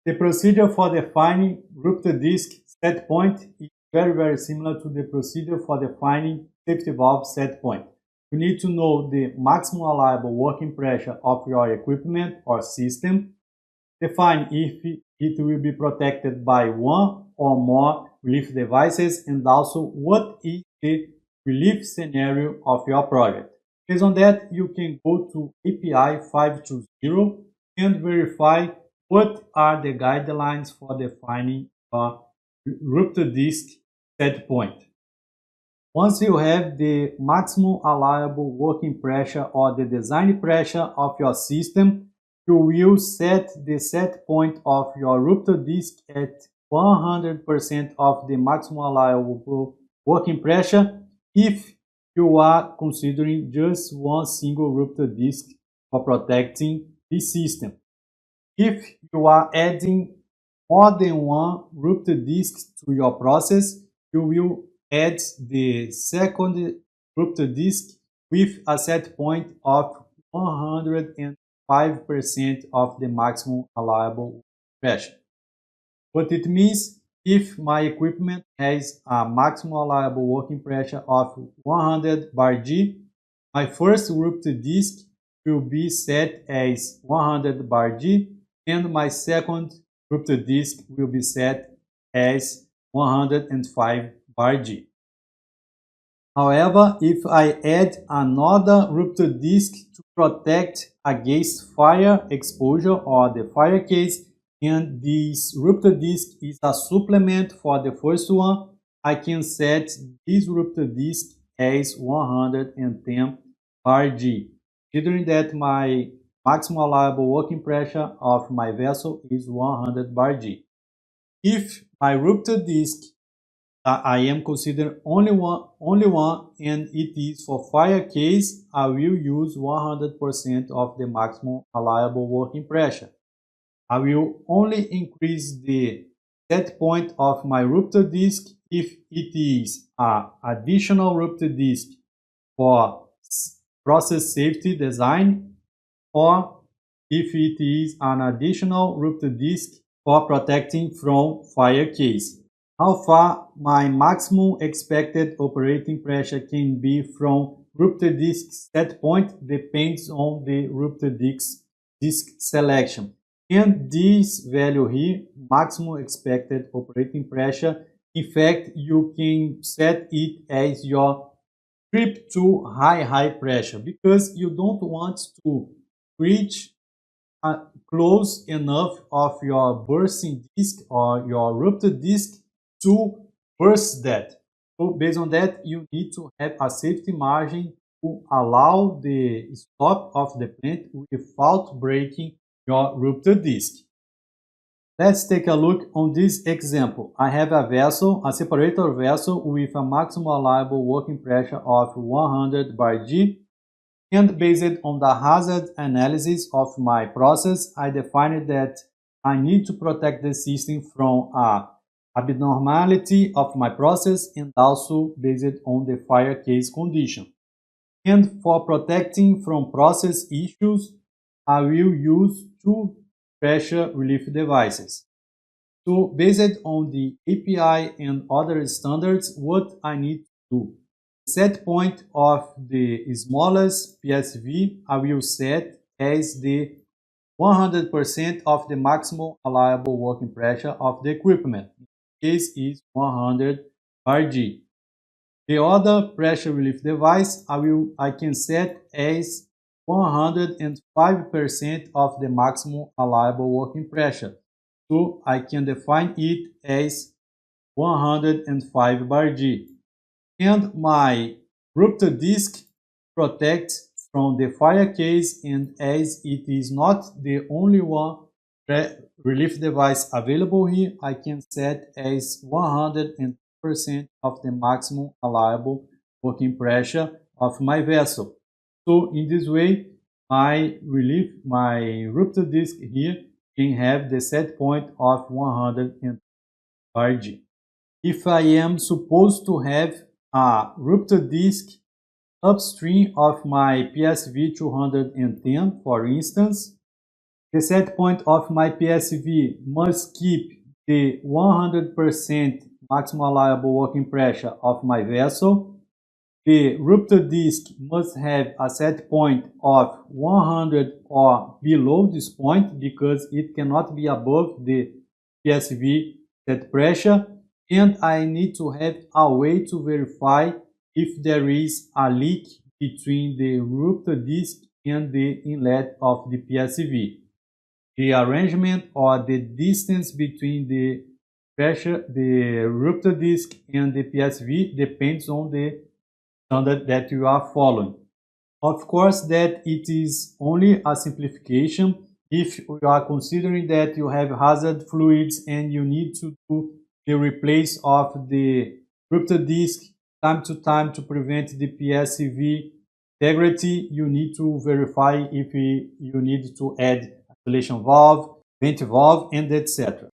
The procedure for defining rupture disk set point is very similar to the procedure for defining safety valve set point. You need to know the maximum allowable working pressure of your equipment or system, define if it will be protected by one or more relief devices, and also what is the relief scenario of your project. Based on that, you can go to API 520 and verify what are the guidelines for defining a rupture disk set point. Once you have the maximum allowable working pressure or the design pressure of your system, you will set the set point of your rupture disk at 100% of the maximum allowable working pressure if you are considering just one single rupture disk for protecting the system. If you are adding more than one rupture disk to your process, you will add the second rupture disk with a set point of 105% of the maximum allowable pressure. What it means, if my equipment has a maximum allowable working pressure of 100 bar G, my first rupture disk will be set as 100 bar G, and my second rupture disk will be set as 105 bar G. However, if I add another rupture disk to protect against fire exposure or the fire case, and this rupture disk is a supplement for the first one, I can set this rupture disk as 110 bar G, considering that my maximum allowable working pressure of my vessel is 100 bar G. If my rupture disk I am considering only one, and it is for fire case, I will use 100% of the maximum allowable working pressure. I will only increase the set point of my rupture disk if it is an additional rupture disk for process safety design, or if it is an additional rupture disk for protecting from fire case. How far my maximum expected operating pressure can be from rupture disk set point depends on the rupture disk selection. And this value here, maximum expected operating pressure, in fact, you can set it as your trip to high pressure, because you don't want to reach close enough of your bursting disk or your rupture disk to burst that. So based on that, you need to have a safety margin to allow the stop of the plant without breaking your rupture disk. Let's take a look on this example. I have a vessel, a separator vessel with a maximum allowable working pressure of 100 bar G, and based on the hazard analysis of my process, I defined that I need to protect the system from a abnormality of my process and also based on the fire case condition. And for protecting from process issues, I will use two pressure relief devices. So based on the API and other standards, what I need to do. Set point of the smallest PSV I will set as the 100% of the maximum allowable working pressure of the equipment. This is 100 bar G. The other pressure relief device I can set as 105% of the maximum allowable working pressure. So I can define it as 105 bar G. And my rupture disk protects from the fire case, and as it is not the only one relief device available here, I can set as 100% of the maximum allowable working pressure of my vessel. So in this way, my rupture disk here can have the set point of 100 bar G. If I am supposed to have a rupture disk upstream of my PSV 210, for instance, The set point of my PSV must keep the 100% maximum allowable working pressure of my vessel. The rupture disc must have a set point of 100 or below this point because it cannot be above the PSV set pressure. And I need to have a way to verify if there is a leak between the rupture disc and the inlet of the PSV. The arrangement or the distance between the pressure, the rupture disc and the PSV depends on the standard that you are following. Of course, that it is only a simplification if you are considering that you have hazard fluids and you need to do the replace of the rupture disc time to time to prevent the PSV integrity. You need to verify if you need to add ventilation valve, vent valve, and etc.